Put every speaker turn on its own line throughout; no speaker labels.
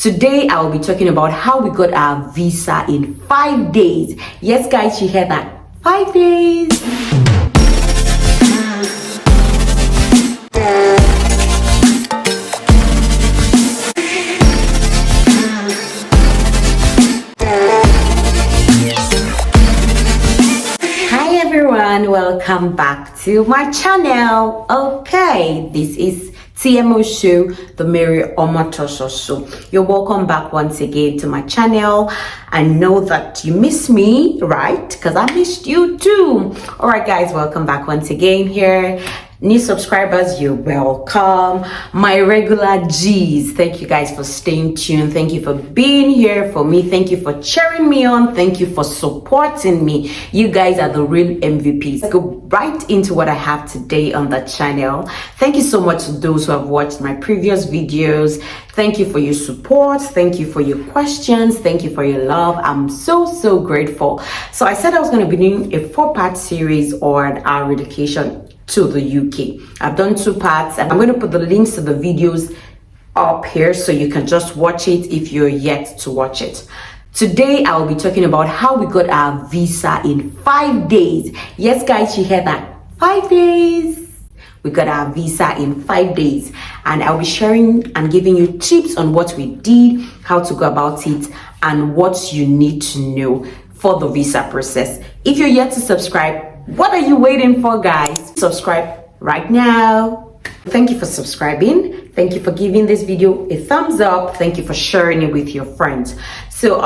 Today, I will be talking about how we got our visa in 5 days. Yes, guys, you heard that. 5 days. Hi everyone, welcome back to my channel. Okay, this is TMO show, the Mary Omatoso show. You're welcome back once again to my channel. I know that you miss me, right? Because I missed you too. All right, guys, welcome back once again here. New subscribers, you're welcome. My regular G's, thank you guys for staying tuned. Thank you for being here for me. Thank you for cheering me on. Thank you for supporting me. You guys are the real MVPs. Let's go right into what I have today on the channel. Thank you so much to those who have watched my previous videos. Thank you for your support. Thank you for your questions. Thank you for your love. I'm so grateful. So I said I was going to be doing a 4-part series on our relocation to the UK. I've done 2 parts and I'm going to put the links to the videos up here so you can just watch it if you're yet to watch it. Today I will be talking about how we got our visa in 5 days. Yes, guys, you heard that. 5 days. We got our visa in 5 days, and I'll be sharing and giving you tips on what we did, how to go about it, and what you need to know for the visa process. If you're yet to subscribe, what are you waiting for, guys? Subscribe right now. Thank you for subscribing. Thank you for giving this video a thumbs up. Thank you for sharing it with your friends. So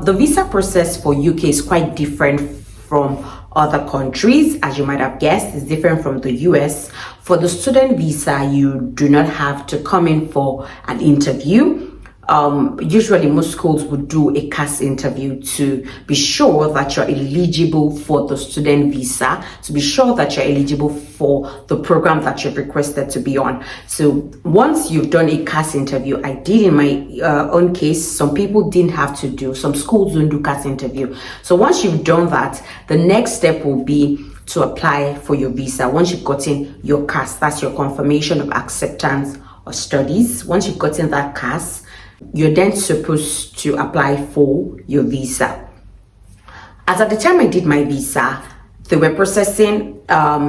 the visa process for UK is quite different from other countries. As you might have guessed, it's different from the US. For the student visa, you do not have to come in for an interview. Usually most schools would do a CAS interview to be sure that you're eligible for the student visa, to be sure that you're eligible for the program that you've requested to be on. So once you've done a CAS interview, I did in my own case, some people didn't have to do, some schools don't do CAS interview. So once you've done that, the next step will be to apply for your visa. Once you've gotten your CAS, that's your confirmation of acceptance of studies. Once you've gotten that CAS, you're then supposed to apply for your visa. As at the time I did my visa, they were processing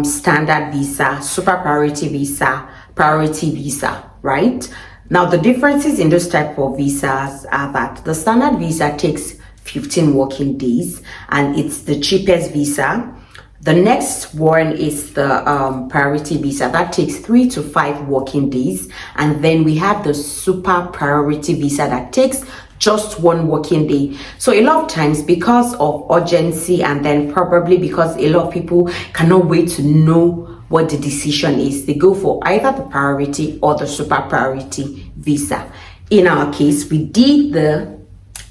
standard visa, super priority visa, priority visa, right? Now the differences in those type of visas are that the standard visa takes 15 working days and it's the cheapest visa. The next one is the priority visa that takes 3 to 5 working days, and then we have the super priority visa that takes just 1 working day. So a lot of times, because of urgency and then probably because a lot of people cannot wait to know what the decision is, they go for either the priority or the super priority visa. In our case, we did the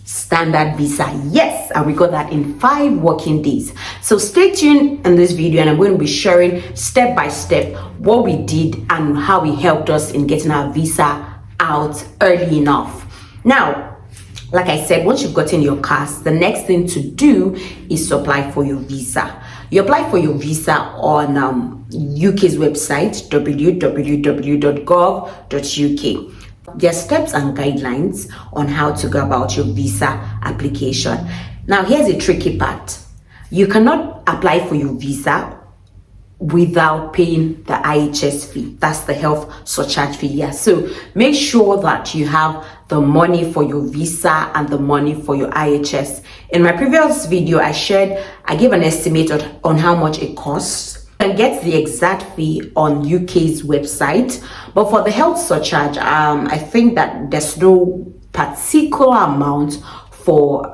standard visa, yes, and we got that in 5 working days. So stay tuned in this video and I'm going to be sharing step by step what we did and how it helped us in getting our visa out early enough. Now, like I said, once you've gotten your CAS, the next thing to do is to apply for your visa. You apply for your visa on UK's website, www.gov.uk. There are steps and guidelines on how to go about your visa application. Now, here's a tricky part. You cannot apply for your visa without paying the IHS fee. That's the health surcharge fee. Yeah. So make sure that you have the money for your visa and the money for your IHS. In my previous video, I gave an estimate on how much it costs. You can get the exact fee on UK's website, but for the health surcharge, I think that there's no particular amount for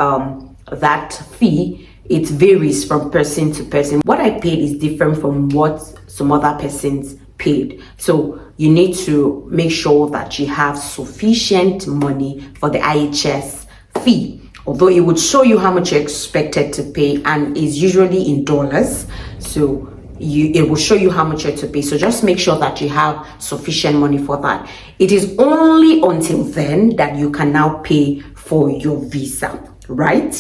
that fee. It varies from person to person. What I paid is different from what some other persons paid. So you need to make sure that you have sufficient money for the IHS fee. Although it would show you how much you're expected to pay and is usually in dollars. So it will show you how much you're to pay. So just make sure that you have sufficient money for that. It is only until then that you can now pay for your visa, right?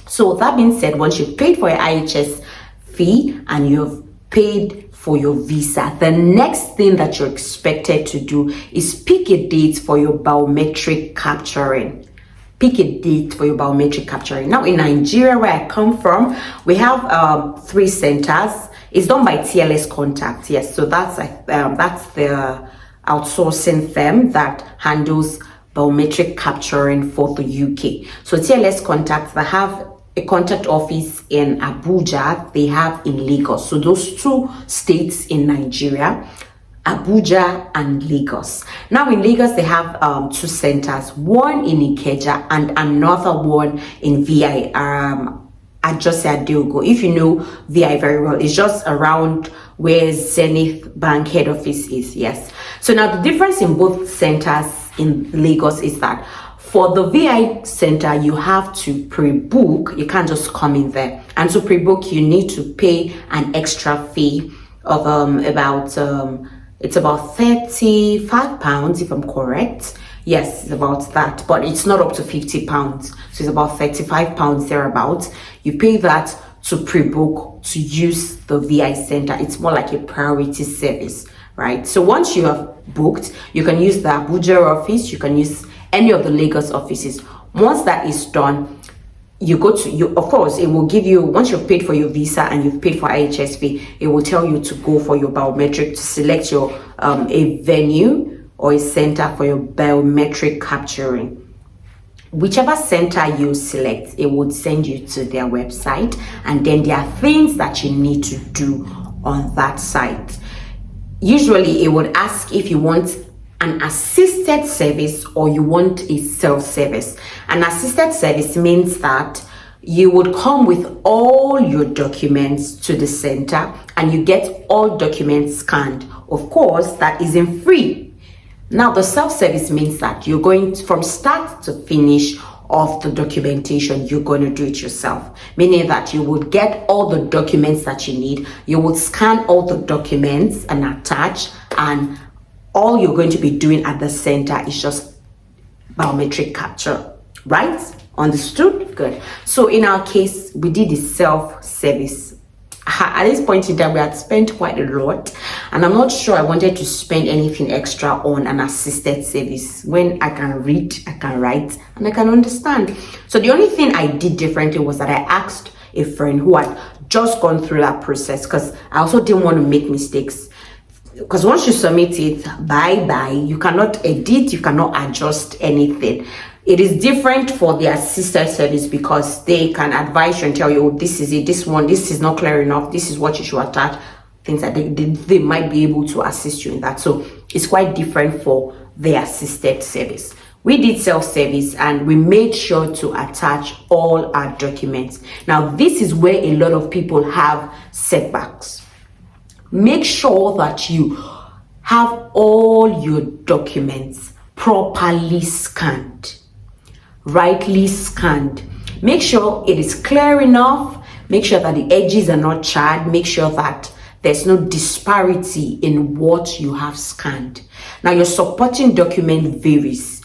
So that being said, once you've paid for your IHS fee and you've paid for your visa. The next thing that you're expected to do is pick a date for your biometric capturing. Pick a date for your biometric capturing. Now in Nigeria, where I come from, we have 3 centers. It's done by TLS Contact. Yes, so that's the outsourcing firm that handles biometric capturing for the UK. So TLS Contact, they have a contact office in Abuja, they have in Lagos. So those 2 states in Nigeria, Abuja and Lagos. Now in Lagos, they have 2 centers, one in Ikeja and another one in VI. I just said Diogo. If you know VI very well, it's just around where Zenith Bank head office is. Yes. So now the difference in both centers in Lagos is that for the VI center, you have to pre-book. You can't just come in there. And to pre-book, you need to pay an extra fee of it's about £35, if I'm correct. Yes, it's about that, but it's not up to £50. So it's about £35 thereabouts. You pay that to pre-book to use the VI center. It's more like a priority service, right? So once you have booked, you can use the Abuja office, you can use any of the Lagos offices. Once that is done, you go to of course, it will give you, once you've paid for your visa and you've paid for IHS fee, it will tell you to go for your biometric, to select your a venue or a center for your biometric capturing. Whichever center you select, it would send you to their website, and then there are things that you need to do on that site. Usually it would ask if you want an assisted service or you want a self-service. An assisted service means that you would come with all your documents to the center and you get all documents scanned. Of course, that isn't free. Now, the self-service means that you're going to, from start to finish of the documentation, you're going to do it yourself. Meaning that you would get all the documents that you need. You would scan all the documents and attach, and all you're going to be doing at the center is just biometric capture, right? Understood? Good. So in our case, we did the self-service. At this point in time, we had spent quite a lot, and I'm not sure I wanted to spend anything extra on an assisted service when I can read, I can write, and I can understand. So the only thing I did differently was that I asked a friend who had just gone through that process, because I also didn't want to make mistakes. Because once you submit it, bye-bye, you cannot edit, you cannot adjust anything. It is different for the assisted service because they can advise you and tell you, oh, this is it, this one, this is not clear enough, this is what you should attach, things that they might be able to assist you in that. So it's quite different for the assisted service. We did self-service and we made sure to attach all our documents. Now, this is where a lot of people have setbacks. Make sure that you have all your documents properly scanned, rightly scanned. Make sure it is clear enough. Make sure that the edges are not charred. Make sure that there's no disparity in what you have scanned. Now, your supporting document varies.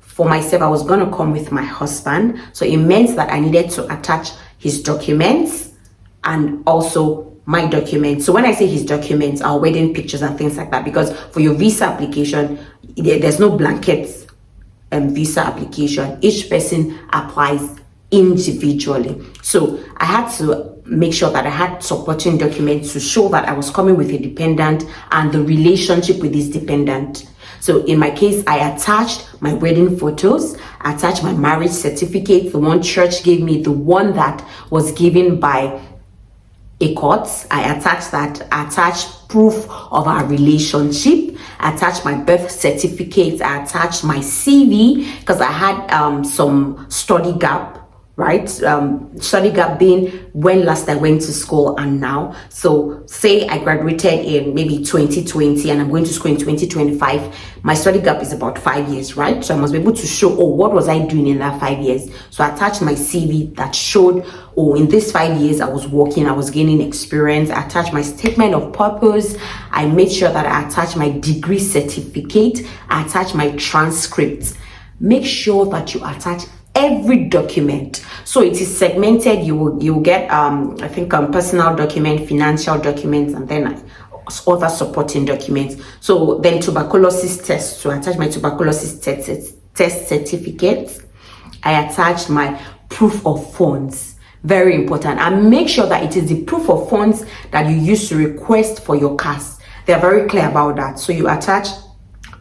For myself, I was going to come with my husband, so it meant that I needed to attach his documents and also my documents. So when I say his documents, our wedding pictures and things like that, because for your visa application, there's no blanket visa application. Each person applies individually. So I had to make sure that I had supporting documents to show that I was coming with a dependent and the relationship with this dependent. So in my case, I attached my wedding photos, I attached my marriage certificate, the one church gave me, the one that was given by a court. I attached that, I attached proof of our relationship, I attached my birth certificate, I attached my CV because I had some study gap, right? Study gap being when last I went to school and now. So say I graduated in maybe 2020 and I'm going to school in 2025. My study gap is about 5 years, right? So I must be able to show, oh, what was I doing in that 5 years? So I attached my CV that showed, oh, in this 5 years I was working, I was gaining experience. I attached my statement of purpose. I made sure that I attached my degree certificate. I attached my transcript. Make sure that you attach every document. So it is segmented. You will get I think personal document, financial documents, and then other supporting documents. So then tuberculosis test, to attach my tuberculosis test certificate. I attached my proof of funds. Very important. And make sure that it is the proof of funds that you use to request for your CAS. They are very clear about that. So you attach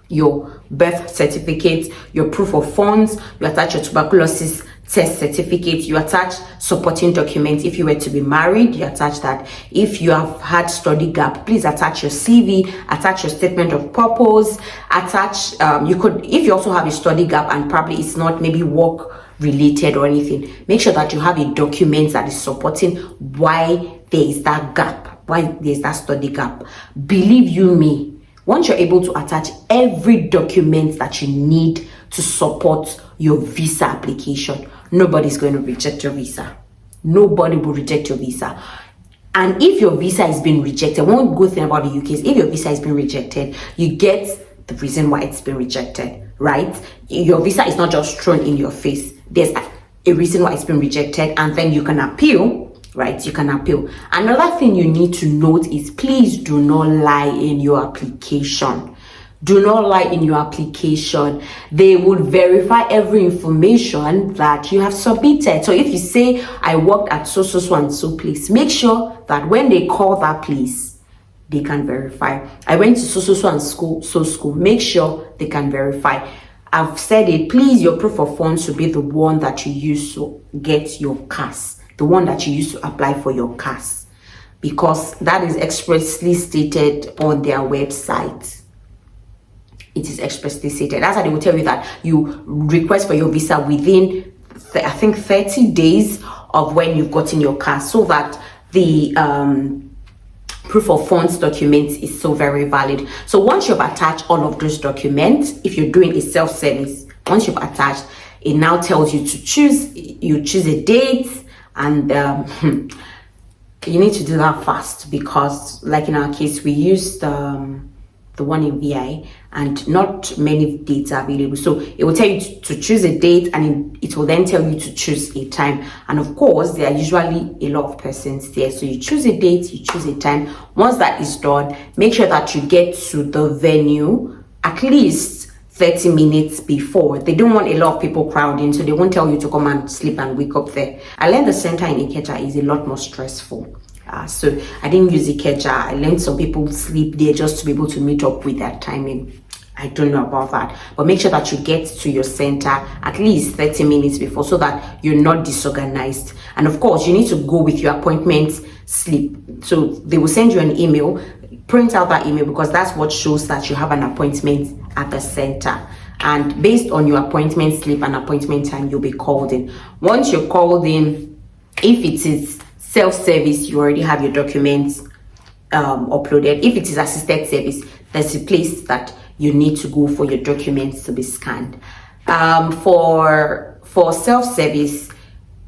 your birth certificate, your proof of funds, you attach your tuberculosis test certificate, you attach supporting documents. If you were to be married, you attach that. If you have had study gap, please attach your CV, attach your statement of purpose, attach you could, if you also have a study gap and probably it's not maybe work related or anything, make sure that you have a document that is supporting why there is that gap, why there's that study gap. Believe you me, once you're able to attach every document that you need to support your visa application, nobody's going to reject your visa. Nobody will reject your visa. And if your visa has been rejected, one good thing about the UK is if your visa has been rejected, you get the reason why it's been rejected, right? Your visa is not just thrown in your face. There's a reason why it's been rejected, and then you can appeal, right? You can appeal. Another thing you need to note is please do not lie in your application. Do not lie in your application. They would verify every information that you have submitted. So if you say, I worked at so and so place, make sure that when they call that place, they can verify. I went to so and school, make sure they can verify. I've said it, please, your proof of funds should be the one that you use to get your CAS, the one that you use to apply for your CAS, because that is expressly stated on their website. It is expressly stated. That's how they will tell you that you request for your visa within, I think, 30 days of when you've gotten your CAS, so that the proof of funds document is so very valid. So once you've attached all of those documents, if you're doing a self-service, once you've attached, it now tells you to choose. You choose a date, and you need to do that fast, because like in our case, we used the one in VI and not many dates are available. So it will tell you to choose a date, and it will then tell you to choose a time. And of course, there are usually a lot of persons there. So you choose a date, you choose a time. Once that is done, make sure that you get to the venue at least 30 minutes before. They don't want a lot of people crowding, so they won't tell you to come and sleep and wake up there. I learned the center in Ikeja is a lot more stressful. So I didn't use Ikeja. I learned some people sleep there just to be able to meet up with their timing. I don't know about that, but make sure that you get to your center at least 30 minutes before, so that you're not disorganized. And of course, you need to go with your appointment slip. So they will send you an email. Print out that email, because that's what shows that you have an appointment at the center. And based on your appointment slip and appointment time, you'll be called in. Once you're called in, if it is self-service, you already have your documents uploaded. If it is assisted service, there's a place that you need to go for your documents to be scanned. For self-service,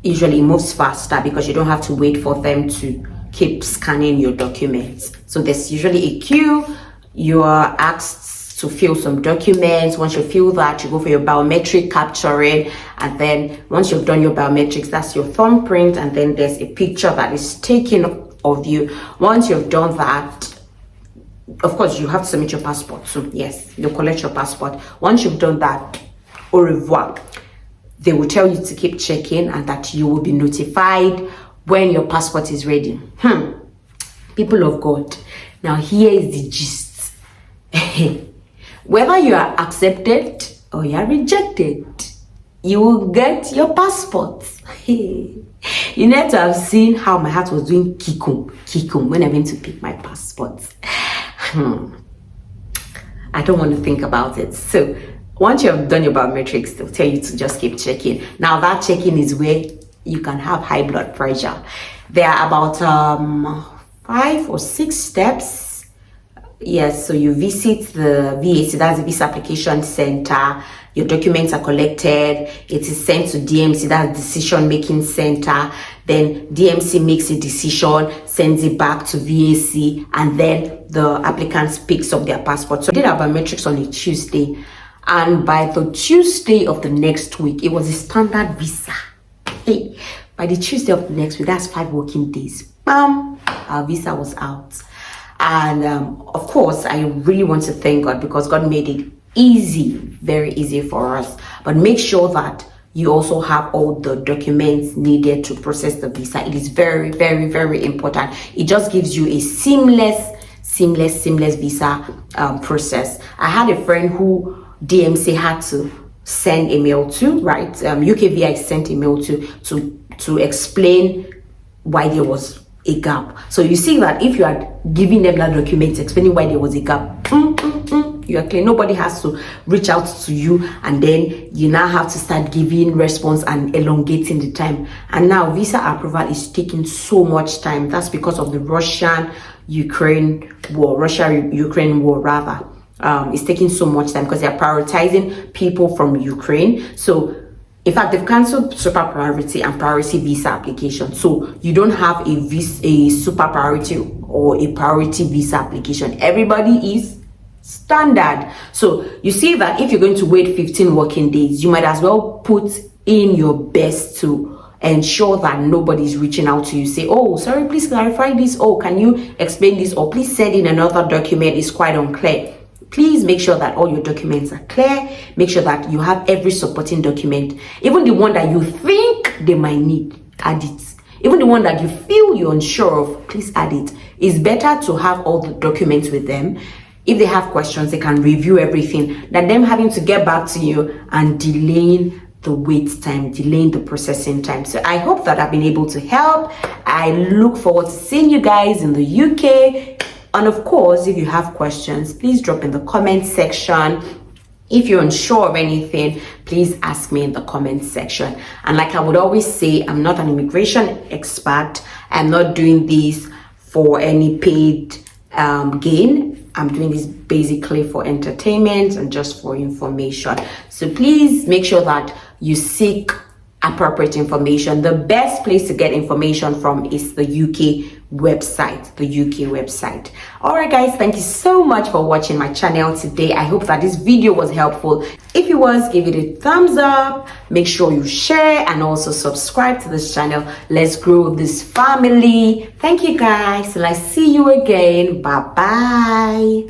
usually it moves faster because you don't have to wait for them to keep scanning your documents. So there's usually a queue. You are asked to fill some documents. Once you fill that, you go for your biometric capturing, and then once you've done your biometrics, that's your thumbprint, and then there's a picture that is taken of you. Once you've done that, of course, you have to submit your passport. So yes, you'll collect your passport. Once you've done that, au revoir. They will tell you to keep checking, and that you will be notified when your passport is ready. People of God, now here is the gist. Whether you are accepted or you are rejected, you will get your passport. You need to have seen how my heart was doing kikum when I went to pick my passport. I don't want to think about it. So once you have done your biometrics, they'll tell you to just keep checking. Now that checking is where you can have high blood pressure. There are about 5 or 6 steps. Yes, so you visit the VAC, that's the Visa Application Center. Your documents are collected. It is sent to DMC, that's Decision Making Center. Then DMC makes a decision, sends it back to VAC, and then the applicant picks up their passport. So I did our biometrics on a Tuesday, and by the Tuesday of the next week, it was a standard visa. Hey, by the Tuesday of the next week, that's 5 working days, bam, our visa was out. And of course, I really want to thank God because God made it easy, very easy for us. But make sure that you also have all the documents needed to process the visa. It is very, very, very important. It just gives you a seamless visa process. I had a friend who DMC had to send a mail to, right? UKVI sent a mail to explain why there was a gap. So you see that if you are giving them that document explaining why there was a gap, you are clear. Nobody has to reach out to you, and then you now have to start giving response and elongating the time. And now visa approval is taking so much time. That's because of the Russia-Ukraine war rather. It's taking so much time because they are prioritizing people from Ukraine. So in fact, they've cancelled super priority and priority visa application. So you don't have a super priority or a priority visa application. Everybody is standard. So you see that if you're going to wait 15 working days, you might as well put in your best to ensure that nobody's reaching out to you. Say, oh, sorry, please clarify this. Oh, can you explain this? Or please send in another document. It's quite unclear. Please make sure that all your documents are clear. Make sure that you have every supporting document. Even the one that you think they might need, add it. Even the one that you feel you're unsure of, please add it. It's better to have all the documents with them. If they have questions, they can review everything, than them having to get back to you and delaying the wait time, delaying the processing time. So I hope that I've been able to help. I look forward to seeing you guys in the UK. And of course, if you have questions, please drop in the comment section. If you're unsure of anything, please ask me in the comment section. And like I would always say, I'm not an immigration expert. I'm not doing this for any paid gain. I'm doing this basically for entertainment and just for information. So please make sure that you seek appropriate information. The best place to get information from is the UK website. All right, guys, thank you so much for watching my channel today. I hope that this video was helpful. If it was, give it a thumbs up. Make sure you share and also subscribe to this channel. Let's grow this family. Thank you, guys. Till I see you again. Bye bye.